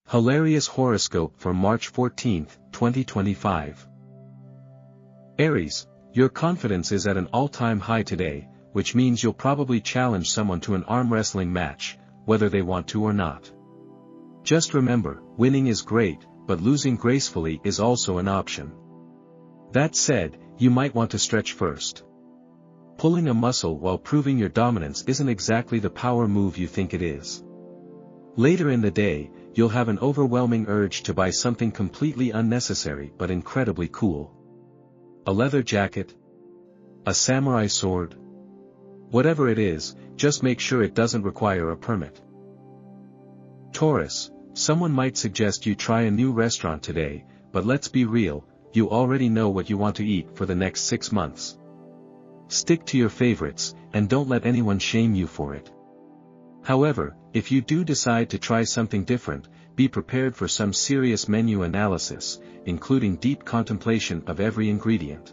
Hilarious horoscope for March 14, 2025. Aries, your confidence is at an all-time high today, which means you'll probably challenge someone to an arm wrestling match, whether they want to or not. Just remember, winning is great, but losing gracefully is also an option. That said, you might want to stretch first. Pulling a muscle while proving your dominance isn't exactly the power move you think it is. Later in the day, you'll have an overwhelming urge to buy something completely unnecessary but incredibly cool. A leather jacket? A samurai sword? Whatever it is, just make sure it doesn't require a permit. Taurus, someone might suggest you try a new restaurant today, but let's be real, you already know what you want to eat for the next 6 months. Stick to your favorites, and don't let anyone shame you for it. However, if you do decide to try something different, be prepared for some serious menu analysis, including deep contemplation of every ingredient.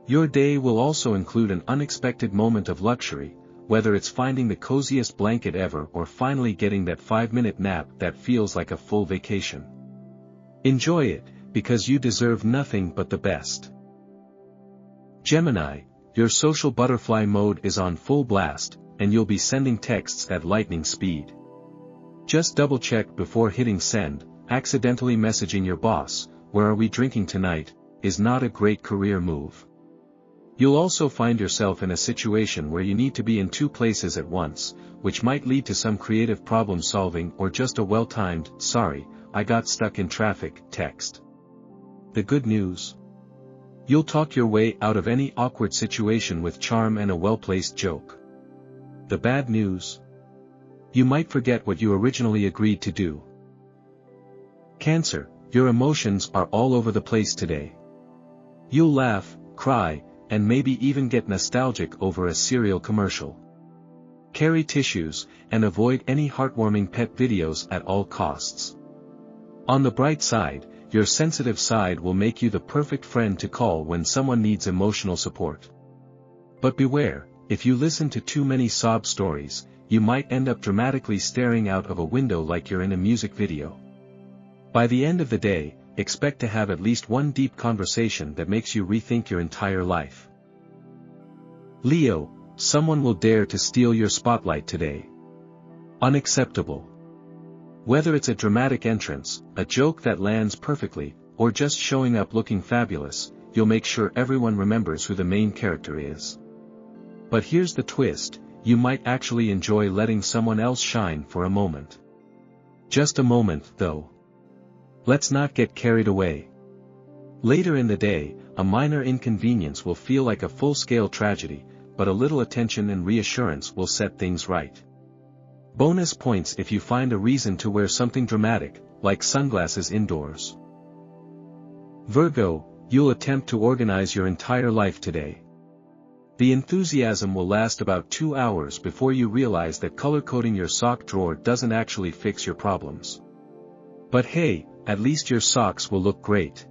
Your day will also include an unexpected moment of luxury, whether it's finding the coziest blanket ever or finally getting that 5-minute nap that feels like a full vacation. Enjoy it, because you deserve nothing but the best. Gemini, your social butterfly mode is on full blast, and you'll be sending texts at lightning speed. Just double-check before hitting send. Accidentally messaging your boss, "Where are we drinking tonight?" is not a great career move. You'll also find yourself in a situation where you need to be in 2 places at once, which might lead to some creative problem-solving or just a well-timed, "Sorry, I got stuck in traffic," text. The good news? You'll talk your way out of any awkward situation with charm and a well-placed joke. The bad news? You might forget what you originally agreed to do. Cancer, your emotions are all over the place today. You'll laugh, cry, and maybe even get nostalgic over a cereal commercial. Carry tissues, and avoid any heartwarming pet videos at all costs. On the bright side, your sensitive side will make you the perfect friend to call when someone needs emotional support. But beware, if you listen to too many sob stories, you might end up dramatically staring out of a window like you're in a music video. By the end of the day, expect to have at least one deep conversation that makes you rethink your entire life. Leo, someone will dare to steal your spotlight today. Unacceptable. Whether it's a dramatic entrance, a joke that lands perfectly, or just showing up looking fabulous, you'll make sure everyone remembers who the main character is. But here's the twist, you might actually enjoy letting someone else shine for a moment. Just a moment, though. Let's not get carried away. Later in the day, a minor inconvenience will feel like a full-scale tragedy, but a little attention and reassurance will set things right. Bonus points if you find a reason to wear something dramatic, like sunglasses indoors. Virgo, you'll attempt to organize your entire life today. The enthusiasm will last about 2 hours before you realize that color-coding your sock drawer doesn't actually fix your problems. But hey, at least your socks will look great.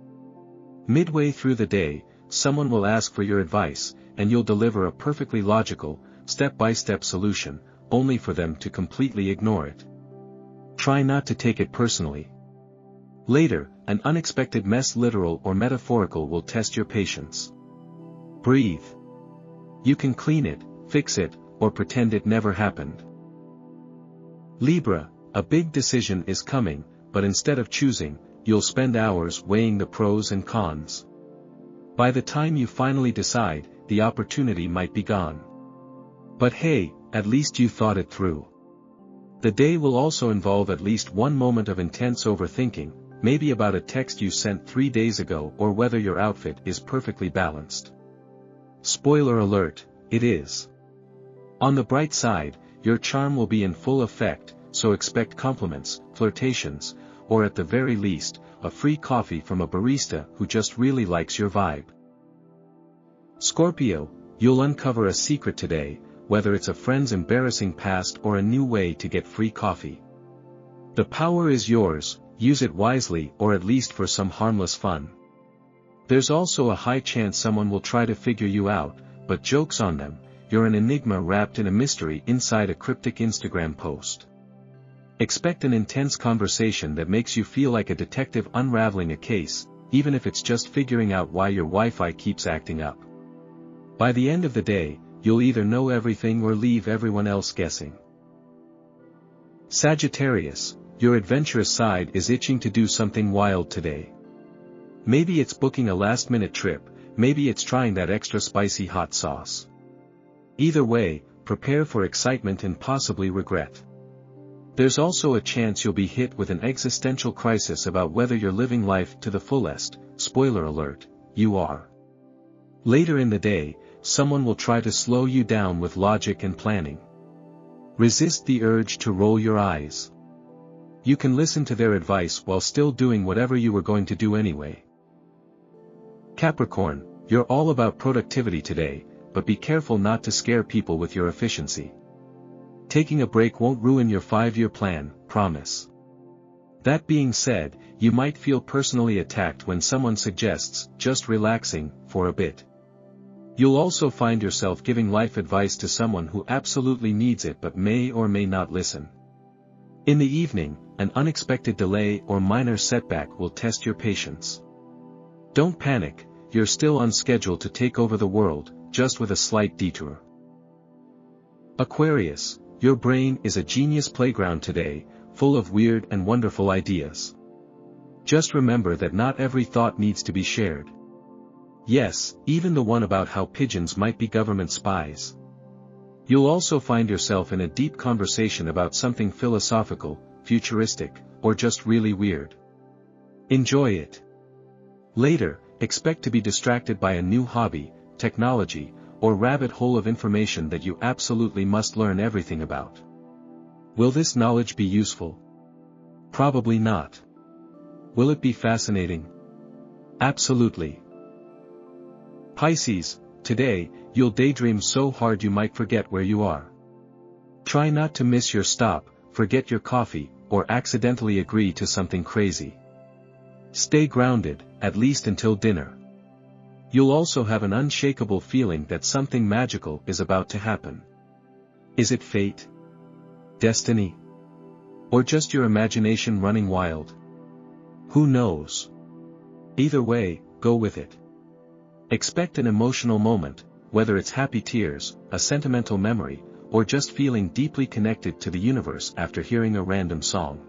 Midway through the day, someone will ask for your advice, and you'll deliver a perfectly logical, step-by-step solution, only for them to completely ignore it. Try not to take it personally. Later, an unexpected mess, literal or metaphorical, will test your patience. Breathe. You can clean it, fix it, or pretend it never happened. Libra, a big decision is coming, but instead of choosing, you'll spend hours weighing the pros and cons. By the time you finally decide, the opportunity might be gone. But hey, at least you thought it through. The day will also involve at least one moment of intense overthinking, maybe about a text you sent 3 days ago or whether your outfit is perfectly balanced. Spoiler alert, it is. On the bright side, your charm will be in full effect, so expect compliments, flirtations, or at the very least, a free coffee from a barista who just really likes your vibe. Scorpio, you'll uncover a secret today, whether it's a friend's embarrassing past or a new way to get free coffee. The power is yours, use it wisely or at least for some harmless fun. There's also a high chance someone will try to figure you out, but joke's on them, you're an enigma wrapped in a mystery inside a cryptic Instagram post. Expect an intense conversation that makes you feel like a detective unraveling a case, even if it's just figuring out why your Wi-Fi keeps acting up. By the end of the day, you'll either know everything or leave everyone else guessing. Sagittarius, your adventurous side is itching to do something wild today. Maybe it's booking a last-minute trip, maybe it's trying that extra spicy hot sauce. Either way, prepare for excitement and possibly regret. There's also a chance you'll be hit with an existential crisis about whether you're living life to the fullest. Spoiler alert, you are. Later in the day, someone will try to slow you down with logic and planning. Resist the urge to roll your eyes. You can listen to their advice while still doing whatever you were going to do anyway. Capricorn, you're all about productivity today, but be careful not to scare people with your efficiency. Taking a break won't ruin your 5-year plan, promise. That being said, you might feel personally attacked when someone suggests just relaxing for a bit. You'll also find yourself giving life advice to someone who absolutely needs it but may or may not listen. In the evening, an unexpected delay or minor setback will test your patience. Don't panic, you're still on schedule to take over the world, just with a slight detour. Aquarius, your brain is a genius playground today, full of weird and wonderful ideas. Just remember that not every thought needs to be shared. Yes, even the one about how pigeons might be government spies. You'll also find yourself in a deep conversation about something philosophical, futuristic, or just really weird. Enjoy it. Later, expect to be distracted by a new hobby, technology, or rabbit hole of information that you absolutely must learn everything about. Will this knowledge be useful? Probably not. Will it be fascinating? Absolutely. Pisces, today, you'll daydream so hard you might forget where you are. Try not to miss your stop, forget your coffee, or accidentally agree to something crazy. Stay grounded, at least until dinner. You'll also have an unshakable feeling that something magical is about to happen. Is it fate? Destiny? Or just your imagination running wild? Who knows? Either way, go with it. Expect an emotional moment, whether it's happy tears, a sentimental memory, or just feeling deeply connected to the universe after hearing a random song.